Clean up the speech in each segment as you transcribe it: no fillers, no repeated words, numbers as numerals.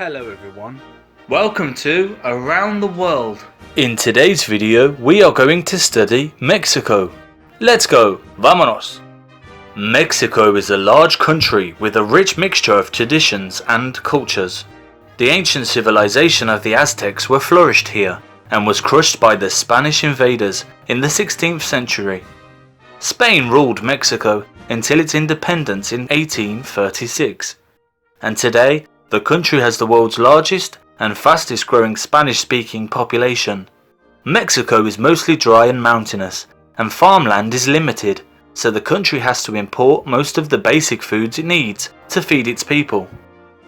Hello everyone, welcome to Around the World. In today's video we are going to study Mexico. Let's go, vámonos! Mexico is a large country with a rich mixture of traditions and cultures. The ancient civilization of the Aztecs were flourished here and was crushed by the Spanish invaders in the 16th century. Spain ruled Mexico until its independence in 1836, and today the country has the world's largest and fastest growing Spanish-speaking population. Mexico is mostly dry and mountainous, and farmland is limited, so the country has to import most of the basic foods it needs to feed its people.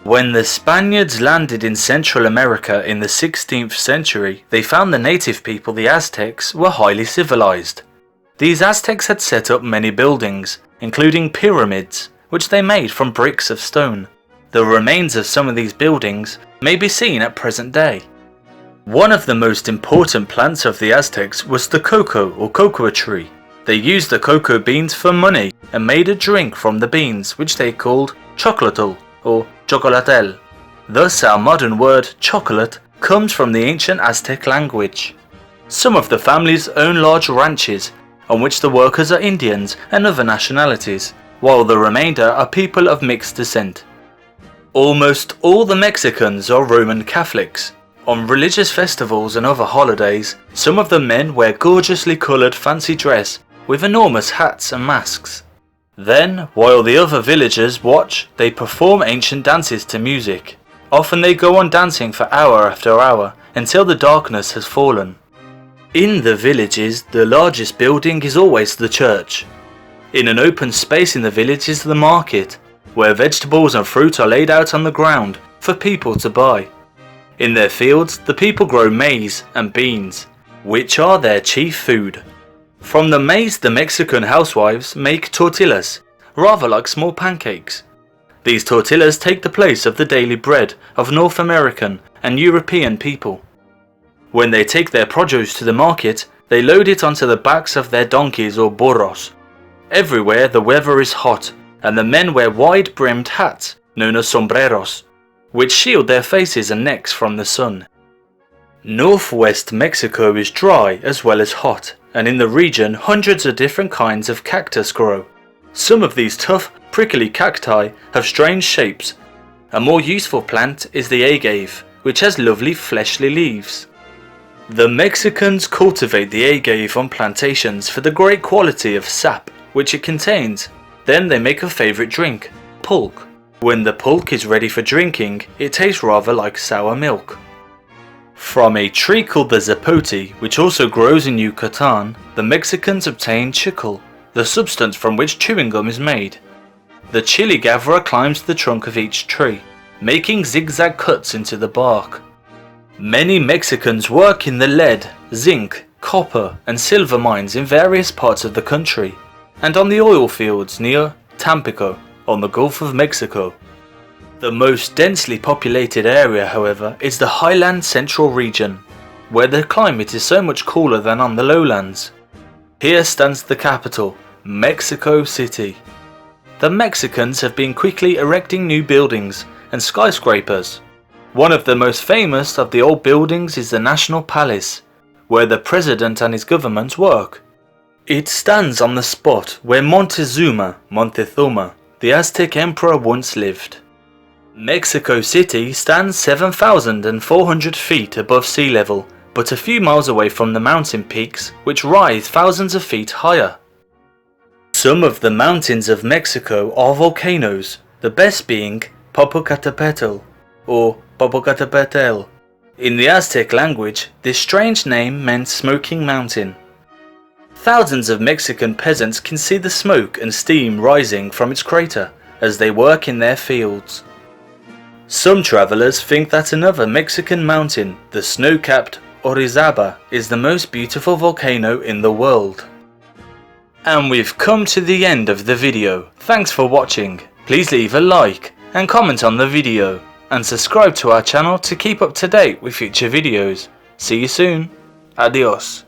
When the Spaniards landed in Central America in the 16th century, they found the native people, the Aztecs, were highly civilized. These Aztecs had set up many buildings, including pyramids, which they made from bricks of stone. The remains of some of these buildings may be seen at present day. One of the most important plants of the Aztecs was the cocoa or cocoa tree. They used the cocoa beans for money and made a drink from the beans, which they called chocolatl or chocolatel. Thus our modern word chocolate comes from the ancient Aztec language. Some of the families own large ranches on which the workers are Indians and other nationalities, while the remainder are people of mixed descent. Almost all the Mexicans are Roman Catholics. On religious festivals and other holidays, some of the men wear gorgeously coloured fancy dress with enormous hats and masks. Then, while the other villagers watch, they perform ancient dances to music. Often they go on dancing for hour after hour until the darkness has fallen. In the villages, the largest building is always the church. In an open space in the village is the market, where vegetables and fruit are laid out on the ground for people to buy. In their fields, the people grow maize and beans, which are their chief food. From the maize, the Mexican housewives make tortillas, rather like small pancakes. These tortillas take the place of the daily bread of North American and European people. When they take their produce to the market, they load it onto the backs of their donkeys or burros. Everywhere the weather is hot, and the men wear wide-brimmed hats, known as sombreros, which shield their faces and necks from the sun. Northwest Mexico is dry as well as hot, and in the region hundreds of different kinds of cactus grow. Some of these tough, prickly cacti have strange shapes. A more useful plant is the agave, which has lovely fleshly leaves. The Mexicans cultivate the agave on plantations for the great quality of sap which it contains. Then they make a favourite drink, pulque. When the pulque is ready for drinking, it tastes rather like sour milk. From a tree called the zapote, which also grows in Yucatan, the Mexicans obtain chicle, the substance from which chewing gum is made. The chili gatherer climbs the trunk of each tree, making zigzag cuts into the bark. Many Mexicans work in the lead, zinc, copper and silver mines in various parts of the country, and on the oil fields near Tampico on the Gulf of Mexico. The most densely populated area, however, is the Highland Central region, where the climate is so much cooler than on the lowlands. Here stands the capital, Mexico City. The Mexicans have been quickly erecting new buildings and skyscrapers. One of the most famous of the old buildings is the National Palace, where the president and his government work. It stands on the spot where Montezuma, the Aztec Emperor, once lived. Mexico City stands 7,400 feet above sea level, but a few miles away from the mountain peaks which rise thousands of feet higher. Some of the mountains of Mexico are volcanoes, the best being Popocatepetl or Popocatepetl. In the Aztec language, this strange name meant smoking mountain. Thousands of Mexican peasants can see the smoke and steam rising from its crater as they work in their fields. Some travelers think that another Mexican mountain, the snow-capped Orizaba, is the most beautiful volcano in the world. And we've come to the end of the video. Thanks for watching. Please leave a like and comment on the video, and subscribe to our channel to keep up to date with future videos. See you soon. Adios.